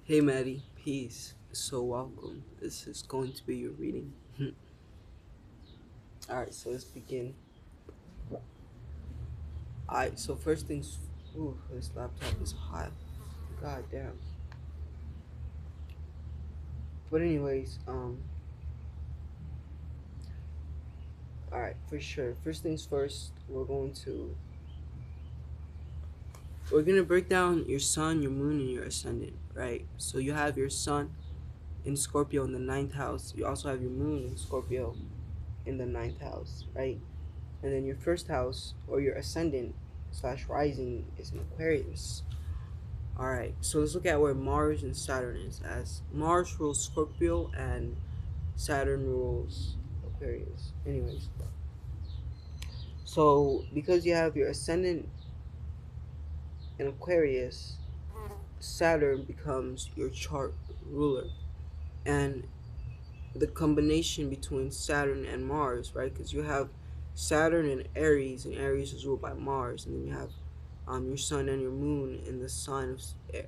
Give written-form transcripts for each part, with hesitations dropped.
Hey Maddie, peace. So welcome. This is going to be your reading. Alright, so let's begin. Alright, so first things ooh, this laptop is hot. God damn. But anyways, alright, for sure. First things first, we're gonna break down your sun, your moon, and your ascendant, right? So you have your sun in Scorpio in the ninth house. You also have your moon in Scorpio in the ninth house, right? And then your first house or your ascendant slash rising is in Aquarius. All right, so let's look at where Mars and Saturn is. As Mars rules Scorpio and Saturn rules Aquarius. Anyways, so because you have your ascendant in Aquarius, Saturn becomes your chart ruler, and the combination between Saturn and Mars, right? Because you have Saturn in Aries, and Aries is ruled by Mars, and then you have your sun and your moon in the sign of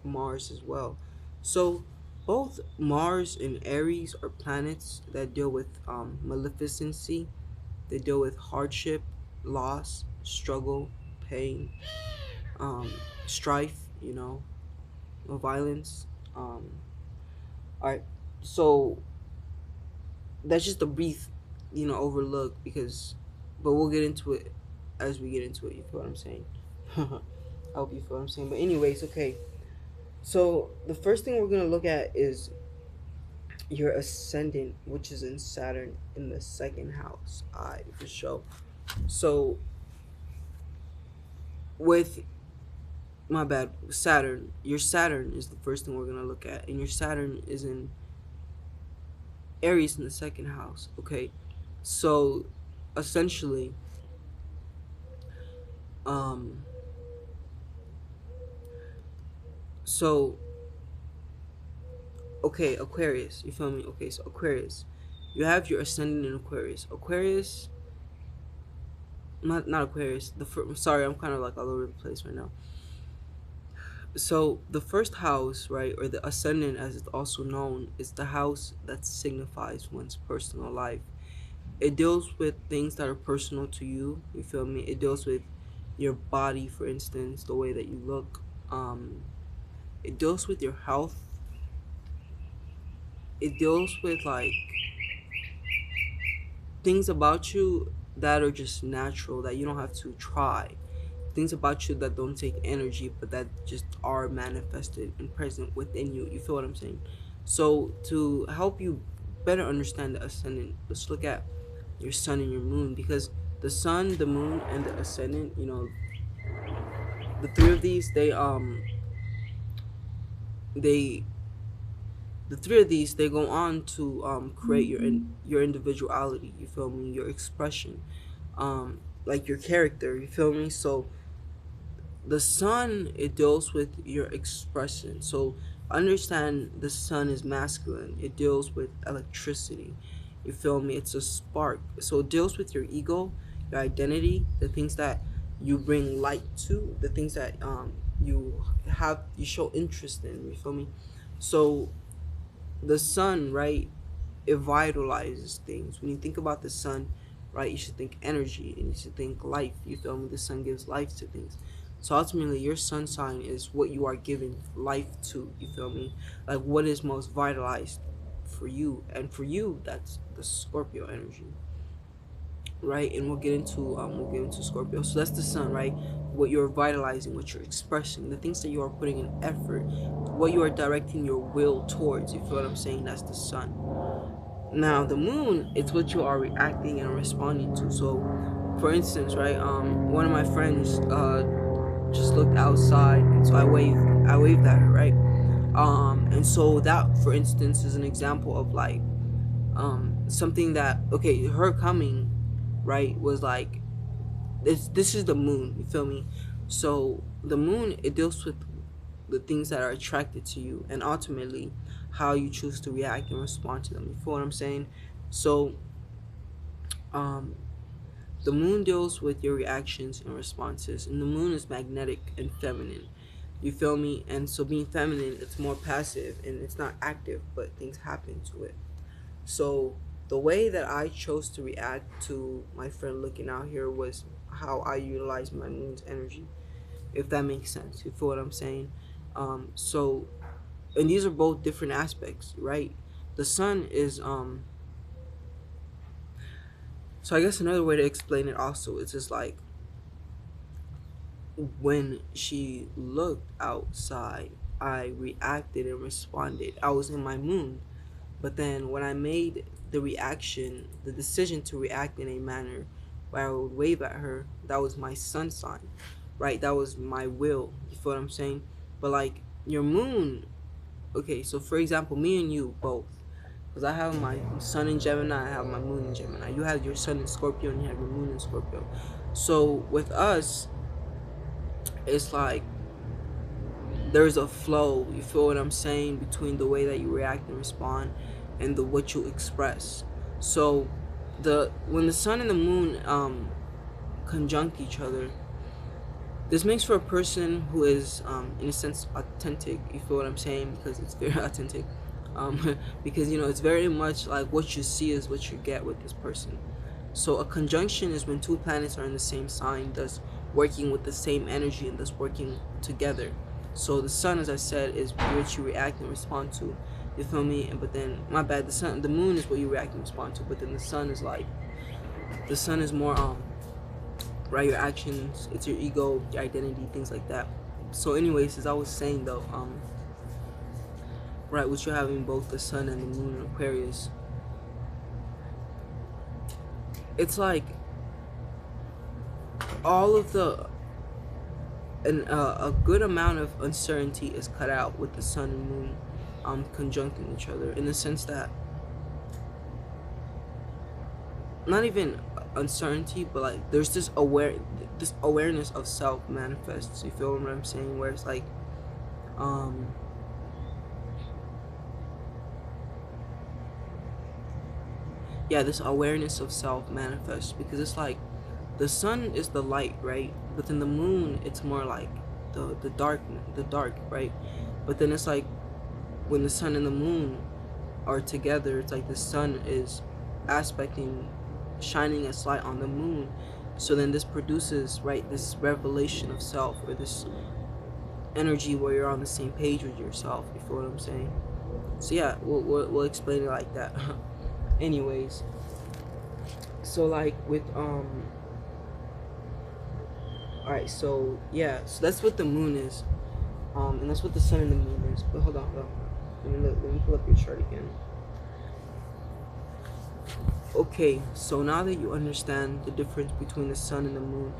Mars as well. So both Mars and Aries are planets that deal with maleficency. They deal with hardship, loss, struggle, pain, um, strife. Violence. All right, so that's just a brief, overlook because, but we'll get into it as we get into it. You feel what I'm saying? I hope you feel what I'm saying. But anyways, okay. So the first thing we're gonna look at is your ascendant, which is in Saturn in the second house. I for sure. So with my bad, Saturn. Your Saturn is the first thing we're gonna look at, and your Saturn is in Aries in the second house. Okay, so essentially, um, so okay, Aquarius. You feel me? Okay, so Aquarius, you have your ascendant in Aquarius. Aquarius, not Aquarius. Sorry, I'm kind of like all over the place right now. So the first house, right, or the ascendant as it's also known, is the house that signifies one's personal life. It deals with things that are personal to you. You feel me? It deals with your body, for instance, the way that you look. It deals with your health. It deals with like things about you that are just natural that you don't have to try, things about you that don't take energy but that just are manifested and present within you. You feel what I'm saying? So to help you better understand the ascendant, let's look at your sun and your moon, because the sun, the moon, and the ascendant, the three of these, they the three of these, they go on to create your individuality. You feel me? Your expression, like your character. You feel me? So the sun, it deals with your expression. So understand the sun is masculine. It deals with electricity. You feel me? It's a spark. So it deals with your ego, your identity, the things that you bring light to, the things that you show interest in. You feel me? So the sun, right, it vitalizes things. When you think about the sun, right, you should think energy and you should think life. You feel me? The sun gives life to things. So ultimately, your sun sign is what you are giving life to. You feel me? Like what is most vitalized for you, and for you, that's the Scorpio energy, right? And we'll get into Scorpio. So that's the sun, right? What you're vitalizing, what you're expressing, the things that you are putting in effort, what you are directing your will towards. You feel what I'm saying? That's the sun. Now the moon, it's what you are reacting and responding to. So, for instance, right, one of my friends just looked outside, and so I waved at her, right, and so that, for instance, is an example of like something that, okay, her coming, right, was like this is the moon. You feel me? So the moon, it deals with the things that are attracted to you, and ultimately how you choose to react and respond to them. You feel what I'm saying? So um the moon deals with your reactions and responses, and the moon is magnetic and feminine. You feel me? And so being feminine, it's more passive and it's not active, but things happen to it. So the way that I chose to react to my friend looking out here was how I utilize my moon's energy, if that makes sense. You feel what I'm saying? So, and these are both different aspects, right? The sun is so I guess another way to explain it also is just like when she looked outside, I reacted and responded. I was in my moon. But then when I made the reaction, the decision to react in a manner where I would wave at her, that was my sun sign, right? That was my will. You feel what I'm saying? But like your moon, okay, so for example, me and you both, because I have my sun in Gemini, I have my moon in Gemini. You have your sun in Scorpio and you have your moon in Scorpio. So with us, it's like there's a flow, you feel what I'm saying, between the way that you react and respond and the what you express. So the when the sun and the moon conjunct each other, this makes for a person who is in a sense authentic, you feel what I'm saying, because it's very authentic. Because it's very much like what you see is what you get with this person. So a conjunction is when two planets are in the same sign, thus working with the same energy and thus working together. So the sun, as I said, is what you react and respond to. You feel me? But then, my bad. The moon is what you react and respond to. But then the sun is like, the sun is more right, your actions. It's your ego, your identity, things like that. So, anyways, as I was saying though, right, with you having both the sun and the moon in Aquarius, it's like all of the and a good amount of uncertainty is cut out with the sun and moon conjuncting each other, in the sense that not even uncertainty, but like there's this awareness of self manifests. You feel what I'm saying? Where it's like um yeah, this awareness of self manifests, because it's like the sun is the light, right? But then the moon, it's more like the dark, right? But then it's like when the sun and the moon are together, it's like the sun is aspecting, shining its light on the moon. So then this produces, right, this revelation of self, or this energy where you're on the same page with yourself. You feel what I'm saying? So yeah, we'll explain it like that. Anyways, so like with all right, so yeah, so that's what the moon is, and that's what the sun and the moon is. But hold on, let me pull up your chart again. Okay, so now that you understand the difference between the sun and the moon,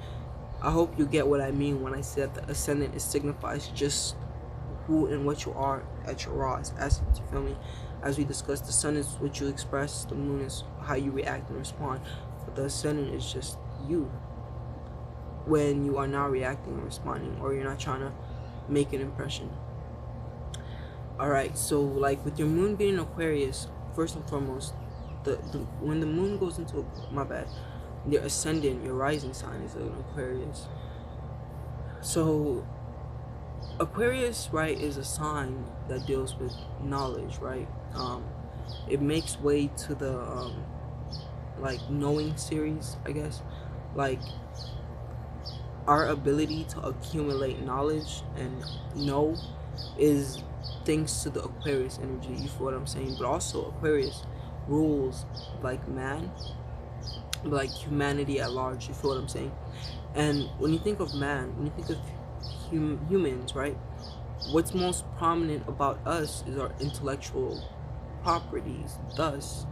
I hope you get what I mean when I said the ascendant, it signifies just who and what you are at your rawest essence. You feel me? As we discussed, the sun is what you express, the moon is how you react and respond, but the ascendant is just you when you are not reacting and responding, or you're not trying to make an impression. All right, so like with your moon being Aquarius, first and foremost, the when the moon goes into, my bad, your ascendant, your rising sign is an Aquarius. So Aquarius, right, is a sign that deals with knowledge, right? It makes way to the like knowing series, I guess. Like our ability to accumulate knowledge and know is thanks to the Aquarius energy. You feel what I'm saying? But also Aquarius rules like man, like humanity at large. You feel what I'm saying? And when you think of man, when you think of humans, right? What's most prominent about us is our intellectual properties. Thus,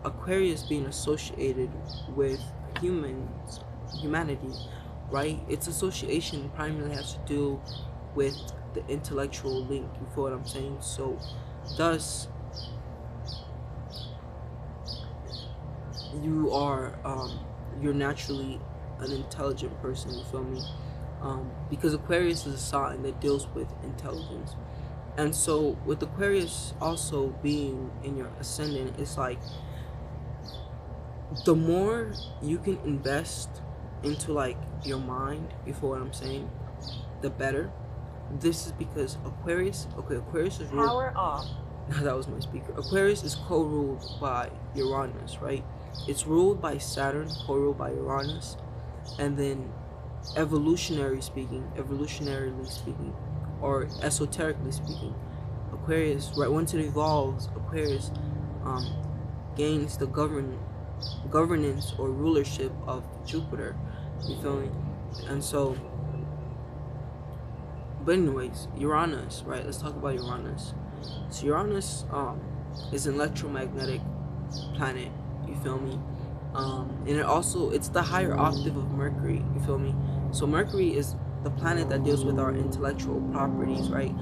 Aquarius being associated with humanity, right? Its association primarily has to do with the intellectual link. You feel what I'm saying? So, thus, you're naturally an intelligent person. You feel me? Because Aquarius is a sign that deals with intelligence. And so with Aquarius also being in your ascendant, it's like the more you can invest into like your mind, you feel what I'm saying, the better. This is because Aquarius is ruled. Power off. That was my speaker. Aquarius is co-ruled by Uranus, right? It's ruled by Saturn, co-ruled by Uranus, and then evolutionarily speaking, or esoterically speaking, Aquarius, right, once it evolves, Aquarius um, gains the governance or rulership of Jupiter. You feel me? And so, but anyways, Uranus, right? Let's talk about Uranus. So Uranus is an electromagnetic planet. You feel me? And it's the higher octave of Mercury. You feel me? So Mercury is the planet that deals with our intellectual properties, right?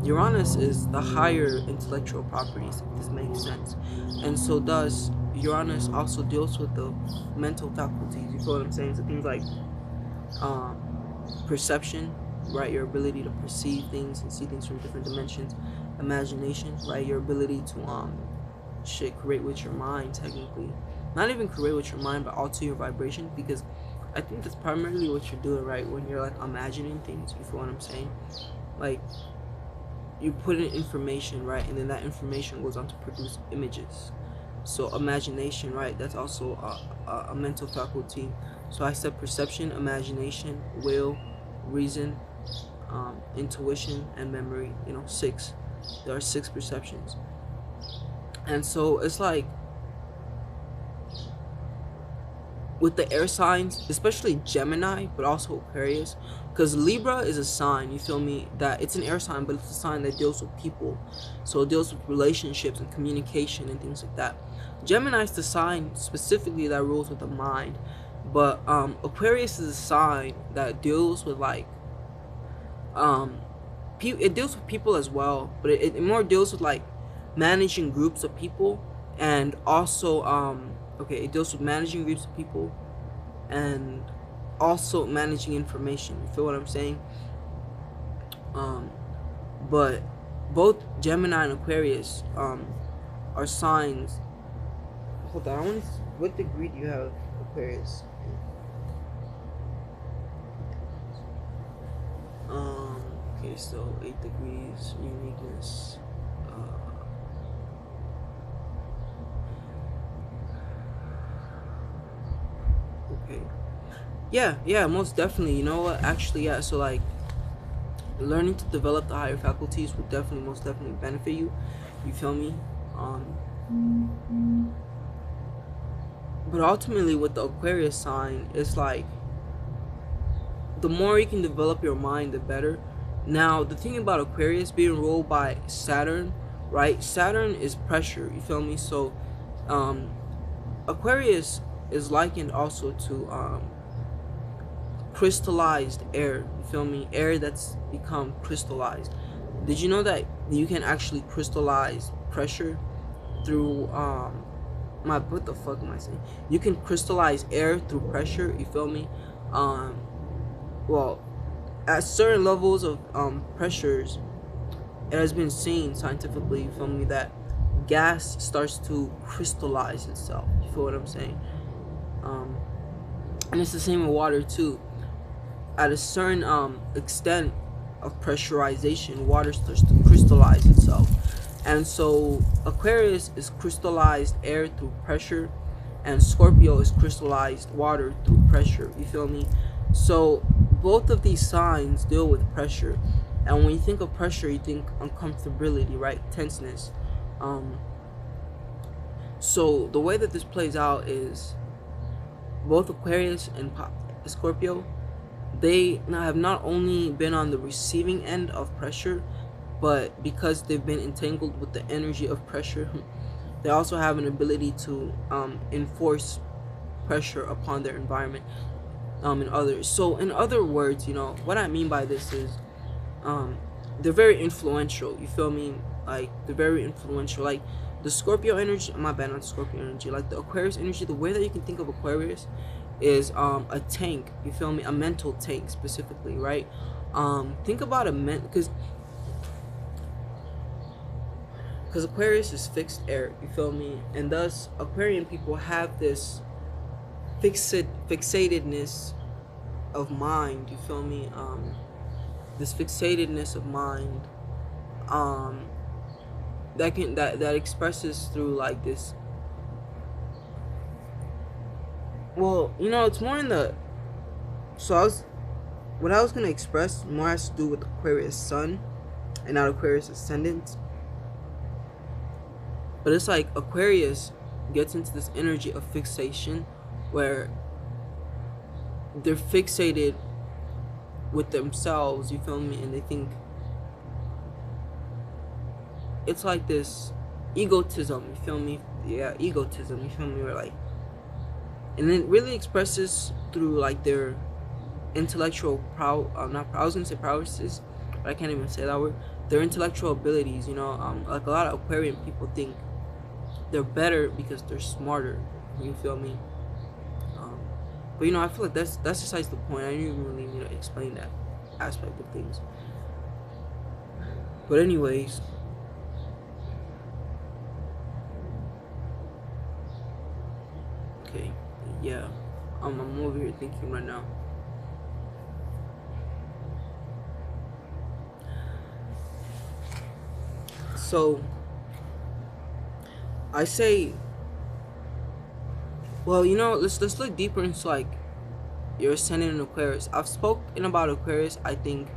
Uranus is the higher intellectual properties, if this makes sense. And so does Uranus also deals with the mental faculties. You feel what I'm saying? So things like um, perception, right? Your ability to perceive things and see things from different dimensions. Imagination, right? Your ability to create with your mind, technically. Not even create with your mind, but alter your vibration, because I think that's primarily what you're doing, right? When you're like imagining things, you feel what I'm saying? Like, you put in information, right? And then that information goes on to produce images. So imagination, right? That's also a mental faculty. So I said perception, imagination, will, reason, intuition, and memory. Six. There are six perceptions. And so it's like with the air signs, especially Gemini, but also Aquarius, because Libra is a sign, you feel me, that it's an air sign, but it's a sign that deals with people. So it deals with relationships and communication and things like that. Gemini is the sign specifically that rules with the mind, but Aquarius is a sign that deals with like it deals with people as well, but it more deals with like managing groups of people, and also it deals with managing groups of people and also managing information. You feel what I'm saying? But both Gemini and Aquarius are signs. Hold on, what degree do you have Aquarius? Okay, so 8 degrees, uniqueness. Okay. Yeah, most definitely. You know what? Actually, yeah. So like, learning to develop the higher faculties would most definitely benefit you. You feel me? But ultimately, with the Aquarius sign, it's like the more you can develop your mind, the better. Now, the thing about Aquarius being ruled by Saturn, right? Saturn is pressure. You feel me? So, Aquarius is likened also to crystallized air. You feel me? Air that's become crystallized. Did you know that you can actually crystallize pressure through what the fuck am I saying? You can crystallize air through pressure. You feel me? Well, at certain levels of pressures, it has been seen scientifically. You feel me? That gas starts to crystallize itself. You feel what I'm saying? And it's the same with water too. At a certain extent of pressurization, water starts to crystallize itself. And so Aquarius is crystallized air through pressure, and Scorpio is crystallized water through pressure. You feel me? So both of these signs deal with pressure. And when you think of pressure, you think uncomfortability, right? Tenseness. So the way that this plays out is both Aquarius and Scorpio, they have not only been on the receiving end of pressure, but because they've been entangled with the energy of pressure, they also have an ability to enforce pressure upon their environment and others. So in other words, what I mean by this is they're very influential. You feel me? Like, they're very influential. Like the Scorpio energy, my bad, not Scorpio energy, like the Aquarius energy, the way that you can think of Aquarius is a tank. You feel me? A mental tank specifically, right? Think about because Aquarius is fixed air. You feel me? And thus Aquarian people have this fixatedness of mind. You feel me? this fixatedness of mind, um, that expresses through like this. Well, it's more in the. So what I was gonna express more has to do with Aquarius Sun and not Aquarius Ascendant. But it's like Aquarius gets into this energy of fixation where they're fixated with themselves, you feel me? And they think it's like this egotism, you feel me? Yeah, egotism, you feel me? Or like, and it really expresses through like their intellectual I was gonna say prowesses, but I can't even say that word. Their intellectual abilities, like a lot of Aquarian people think they're better because they're smarter. You feel me? Um, but I feel like that's besides the point. I didn't even really need to explain that aspect of things. But anyways, okay, yeah, I'm over here thinking right now. So I say, well, let's look deeper into like your ascendant in Aquarius. I've spoken about Aquarius, I think,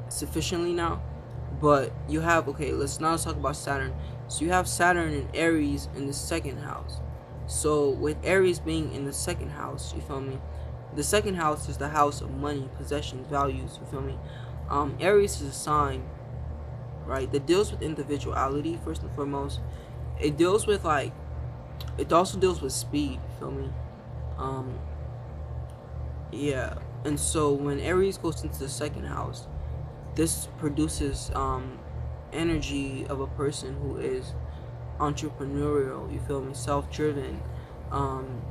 sufficiently now. But you have, okay, let's now talk about Saturn. So you have Saturn in Aries in the second house. So with Aries being in the second house, you feel me? The second house is the house of money, possessions, values. You feel me? Aries is a sign, right, that deals with individuality first and foremost. It deals with like, it also deals with speed. You feel me? Um, yeah. And so when Aries goes into the second house, this produces energy of a person who is entrepreneurial, you feel me, self-driven, um,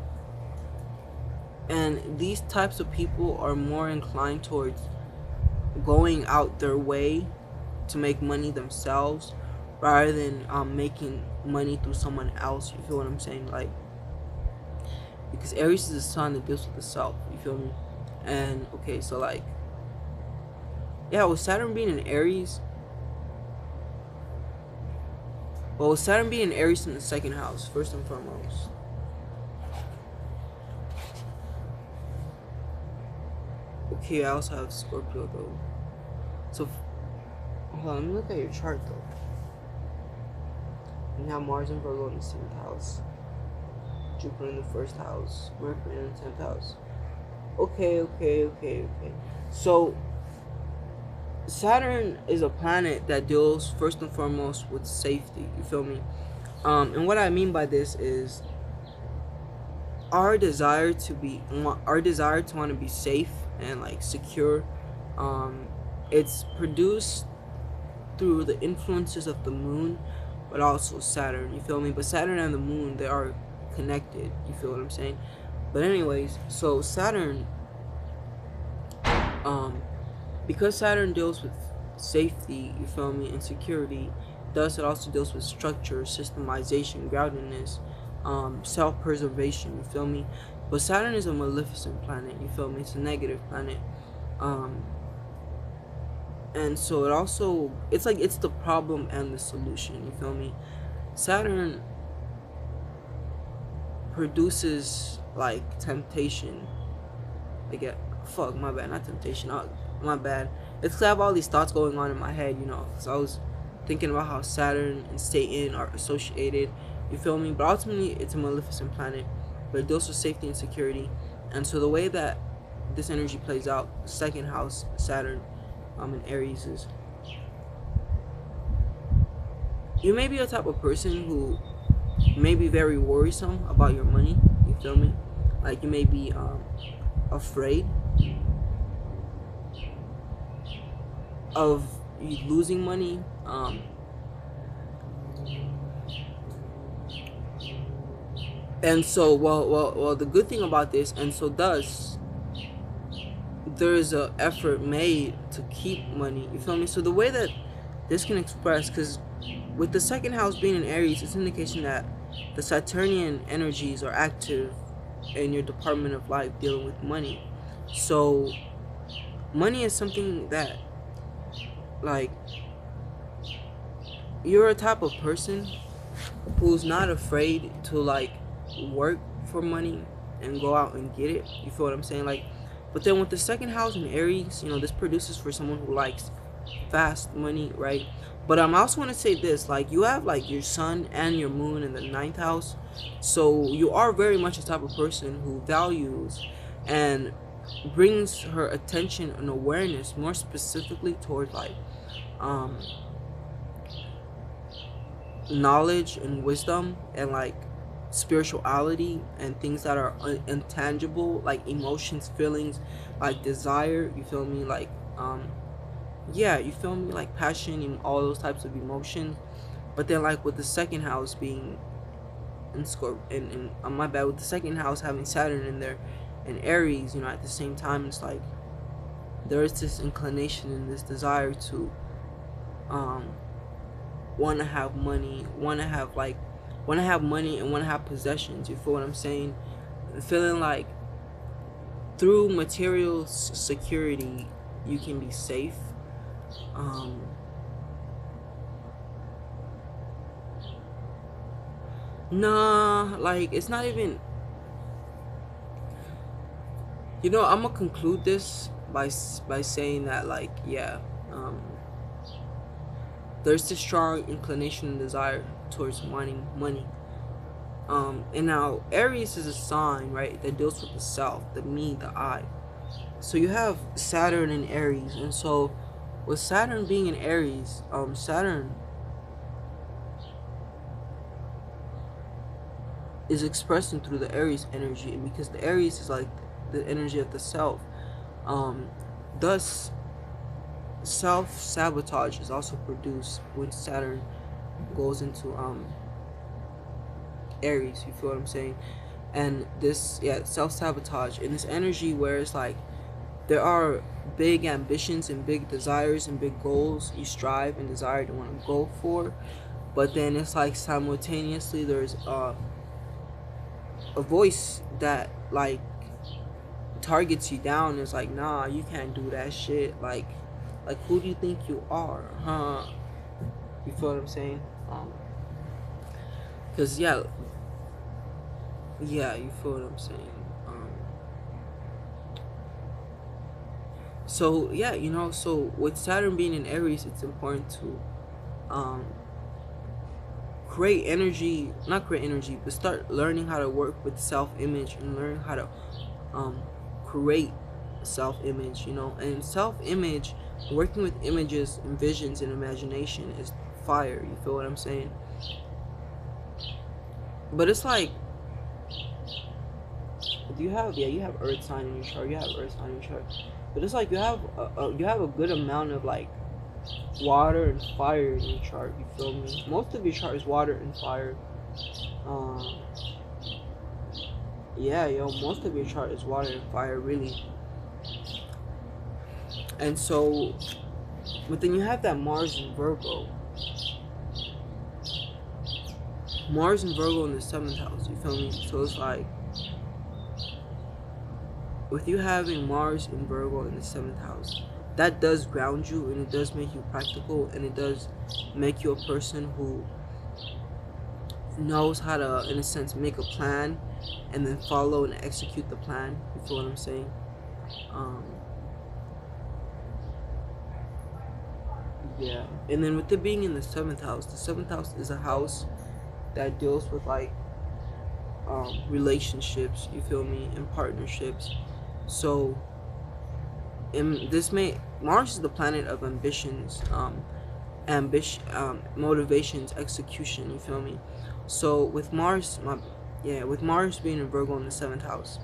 and these types of people are more inclined towards going out their way to make money themselves rather than making money through someone else. You feel what I'm saying? Like, because Aries is a sign that deals with the self, you feel me? And okay, so like, yeah, with Saturn being in Aries, well, with Saturn being in Aries in the second house, first and foremost. Okay, I also have Scorpio though. So, hold on, let me look at your chart though. You have Mars and Virgo in the 7th house, Jupiter in the 1st house, Mercury in the 10th house. Okay. So, Saturn is a planet that deals first and foremost with safety. You feel me? And what I mean by this is our desire to want to be safe and like secure. It's produced through the influences of the moon, but also Saturn. You feel me? But Saturn and the moon, they are connected. You feel what I'm saying? But anyways, so Saturn, because Saturn deals with safety, you feel me, and security, thus it also deals with structure, systemization, groundedness, self-preservation, you feel me? But Saturn is a maleficent planet, you feel me? It's a negative planet. And so it's like it's the problem and the solution, you feel me? Saturn produces like temptation. Like, fuck, my bad, not temptation. My bad. It's 'cause I have all these thoughts going on in my head, because I was thinking about how Saturn and Satan are associated. You feel me? But ultimately, it's a maleficent planet, but it deals with safety and security. And so the way that this energy plays out, second house Saturn, in Aries, is you may be a type of person who may be very worrisome about your money. You feel me? Like, you may be afraid of you losing money. And so, well, the good thing about this, and so thus, there is a effort made to keep money. You feel me? So the way that this can express, because with the second house being in Aries, it's an indication that the Saturnian energies are active in your department of life dealing with money. So money is something that, like, you're a type of person who's not afraid to, like, work for money and go out and get it. You feel what I'm saying? Like, but then with the second house in Aries, this produces for someone who likes fast money, right? But I also want to say this, like, you have like your sun and your moon in the ninth house, so you are very much a type of person who values and brings her attention and awareness more specifically towards, like, um knowledge and wisdom and, like, spirituality and things that are intangible, like emotions, feelings, like desire, you feel me, like, yeah, you feel me, like passion and all those types of emotions. But then, like, with the second house being in Scorp and my bad, with the second house having Saturn in there and Aries, at the same time, it's like there is this inclination and this desire to um want to have money, want to have money and want to have possessions. You feel what I'm saying? Feeling like through material security you can be safe. Um, nah, like, it's not even. I'm gonna conclude this by saying that, like, yeah, um, there's this strong inclination and desire towards wanting money. And now Aries is a sign, right, that deals with the self, the me, the I. So you have Saturn in Aries, and so with Saturn being in Aries, Saturn is expressing through the Aries energy, and because the Aries is like the energy of the self, um, thus self sabotage is also produced when Saturn goes into Aries. You feel what I'm saying? And this, yeah, self sabotage and this energy where it's like there are big ambitions and big desires and big goals you strive and desire to want to go for, but then it's like simultaneously there's a voice that, like, targets you down. Is like, nah, you can't do that shit. Like, who do you think you are, huh? You feel what I'm saying? Cause yeah, you feel what I'm saying. So yeah, so with Saturn being in Aries, it's important to um create energy, not create energy, but start learning how to work with self-image and learn how to um create self-image, and self-image, working with images and visions and imagination is fire. You feel what I'm saying? But it's like, you have earth sign in your chart, but it's like you have a good amount of, like, water and fire in your chart. You feel me? Most of your chart is water and fire. um yeah, most of your chart is water and fire, really. And so, but then you have that Mars in Virgo. Mars and Virgo in the seventh house, you feel me? So it's like, with you having Mars and Virgo in the seventh house, that does ground you and it does make you practical and it does make you a person who knows how to, in a sense, make a plan and then follow and execute the plan. You feel what I'm saying? Um, yeah. And then with it being in the seventh house is a house that deals with, like, relationships, you feel me, and partnerships. So, Mars is the planet of ambitions, motivations, execution. You feel me? So with Mars being in Virgo in the seventh house,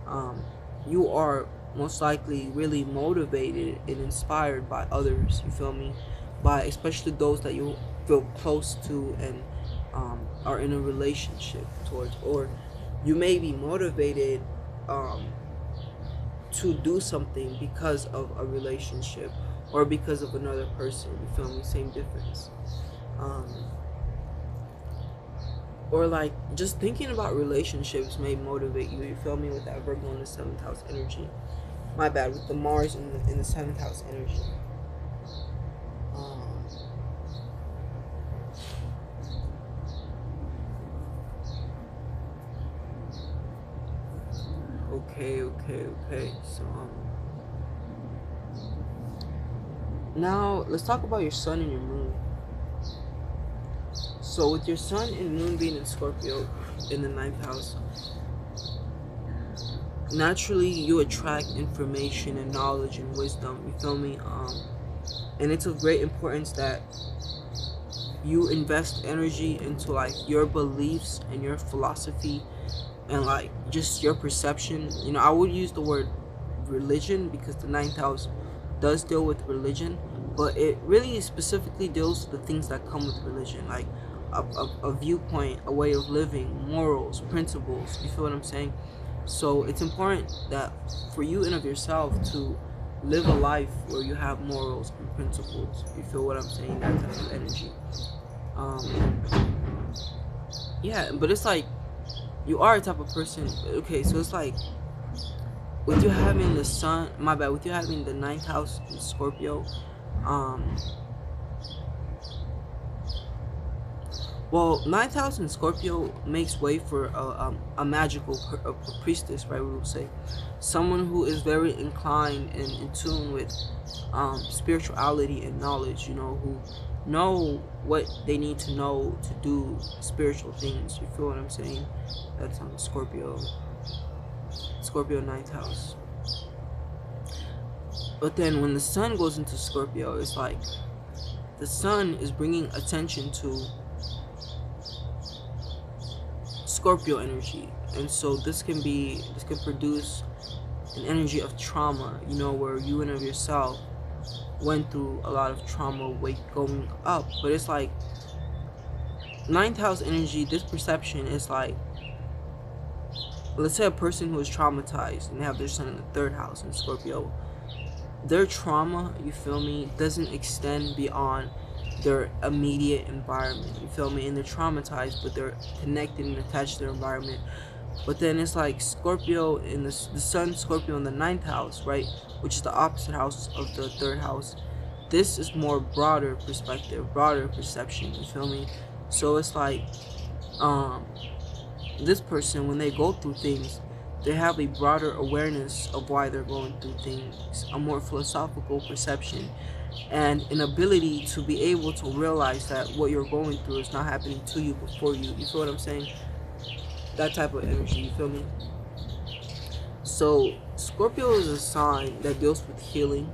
um, you are most likely really motivated and inspired by others. You feel me? By especially those that you feel close to and are in a relationship towards, or you may be motivated um, to do something because of a relationship or because of another person. You feel me? Same difference. Um, or, like, just thinking about relationships may motivate you. You feel me? With that Virgo in the seventh house energy. My bad, with the Mars in the seventh house energy. Um, okay. So now let's talk about your sun and your moon. So with your sun and moon being in Scorpio in the ninth house, naturally you attract information and knowledge and wisdom. You feel me? And it's of great importance that you invest energy into like your beliefs and your philosophy and like just your perception. You know, I would use the word religion because the ninth house does deal with religion, but it really specifically deals with the things that come with religion, like a viewpoint, a way of living, morals, principles. You feel what I'm saying? So it's important that for you and of yourself to live a life where you have morals and principles. You feel what I'm saying? That type of energy. Yeah, but it's like you are a type of person. Okay, so it's like with you having the sun, my bad, with you having the ninth house in Scorpio, um, well, ninth house in Scorpio makes way for a magical a priestess, right? We would say someone who is very inclined and in tune with spirituality and knowledge. You know, who know what they need to know to do spiritual things. You feel what I'm saying? That's on Scorpio ninth house. But then when the sun goes into Scorpio, it's like the sun is bringing attention to Scorpio energy, and so this can produce an energy of trauma, you know, where you and of yourself went through a lot of trauma weight going up. But it's like ninth house energy, this perception is like, let's say a person who is traumatized and they have their sun in the third house in Scorpio, their trauma, you feel me, doesn't extend beyond their immediate environment. You feel me? And they're traumatized, but they're connected and attached to their environment. But then it's like Scorpio in the sun, Scorpio in the ninth house, right? Which is the opposite house of the third house. This is more broader perspective, broader perception. You feel me? So it's like, um, this person, when they go through things, they have a broader awareness of why they're going through things, a more philosophical perception, and an ability to be able to realize that what you're going through is not happening to you before you. You feel what I'm saying? That type of energy, you feel me? So Scorpio is a sign that deals with healing,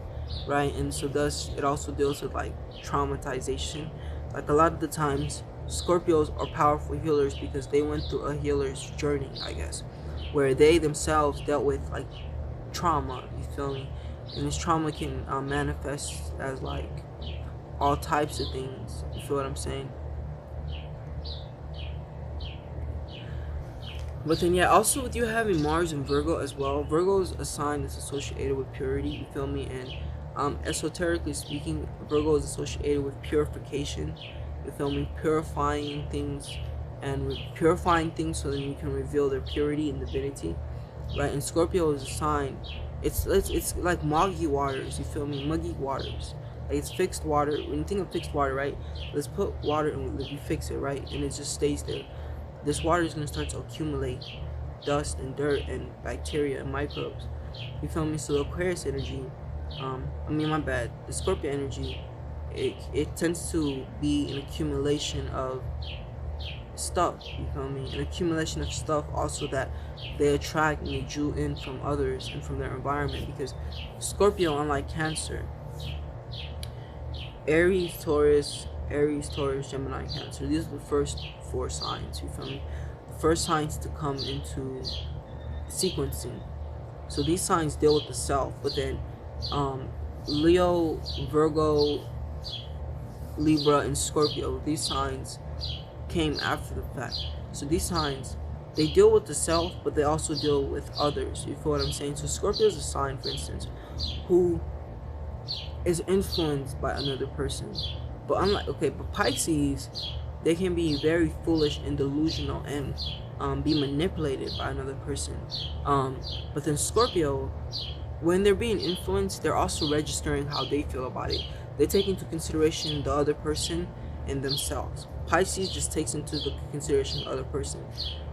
right? And so thus it also deals with like traumatization. Like a lot of the times Scorpios are powerful healers because they went through a healer's journey, I guess, where they themselves dealt with like trauma, you feel me? And this trauma can manifest as like all types of things, you feel what I'm saying? But then, yeah, also with you having Mars and Virgo as well, Virgo is a sign that's associated with purity, you feel me? And esoterically speaking, Virgo is associated with purification, you feel me? Purifying things and purifying things so that you can reveal their purity and divinity, right? And Scorpio is a sign. It's like muggy waters, you feel me? Muggy waters. Like it's fixed water. When you think of fixed water, right? Let's put water and we fix it, right? And it just stays there. This water is gonna start to accumulate dust and dirt and bacteria and microbes. You feel me? So the Aquarius energy, my bad. The Scorpio energy, it tends to be an accumulation of stuff. You feel me? An accumulation of stuff also that they attract and they drew in from others and from their environment. Because Scorpio, unlike Cancer, Aries, Taurus, Gemini, Cancer. These are the first four signs. You feel me? The first signs to come into sequencing. So these signs deal with the self, but then Leo, Virgo, Libra, and Scorpio, these signs came after the fact. So these signs, they deal with the self, but they also deal with others. You feel what I'm saying? So Scorpio is a sign, for instance, who is influenced by another person. But but Pisces, they can be very foolish and delusional and be manipulated by another person. But then Scorpio, when they're being influenced, they're also registering how they feel about it. They take into consideration the other person and themselves. Pisces just takes into the consideration the other person.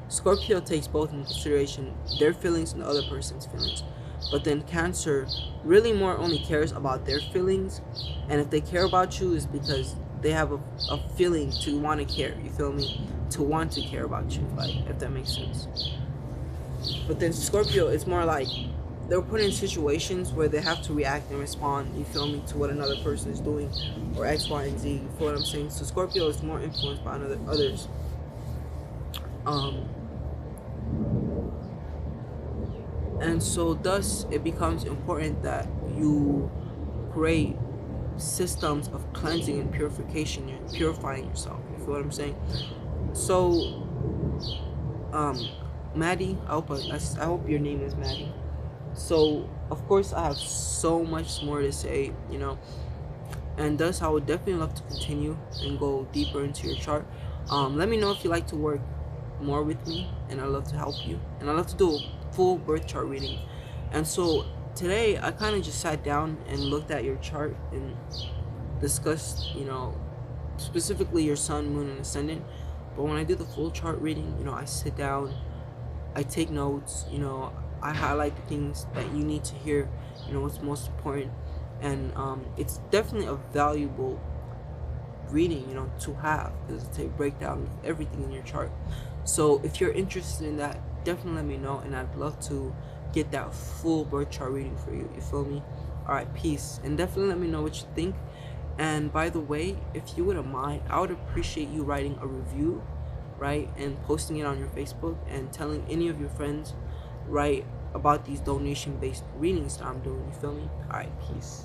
Scorpio takes both into consideration, their feelings and the other person's feelings. But then Cancer really more only cares about their feelings, and if they care about you is because they have a feeling to want to care. You feel me? To want to care about you, like, if that makes sense. But then Scorpio, it's more like they're put in situations where they have to react and respond, you feel me, to what another person is doing, or X, Y, and Z. You feel what I'm saying? So Scorpio is more influenced by others. Um, and so thus it becomes important that you create systems of cleansing and purification and purifying yourself. You feel what I'm saying? So, um, Mady, I hope your name is Mady. So of course I have so much more to say, and thus I would definitely love to continue and go deeper into your chart. Let me know if you like to work more with me, and I love to help you, and I love to do a full birth chart reading. And so today I kind of just sat down and looked at your chart and discussed, specifically your sun, moon, and ascendant. But when I do the full chart reading, I sit down, I take notes, I highlight the things that you need to hear, what's most important. And it's definitely a valuable reading, to have, because it's a breakdown of everything in your chart. So if you're interested in that, definitely let me know, and I'd love to get that full birth chart reading for you. You feel me? Alright, peace. And definitely let me know what you think. And by the way, if you wouldn't mind, I would appreciate you writing a review, right, and posting it on your Facebook and telling any of your friends, right, about these donation based readings that I'm doing. You feel me? Alright, peace.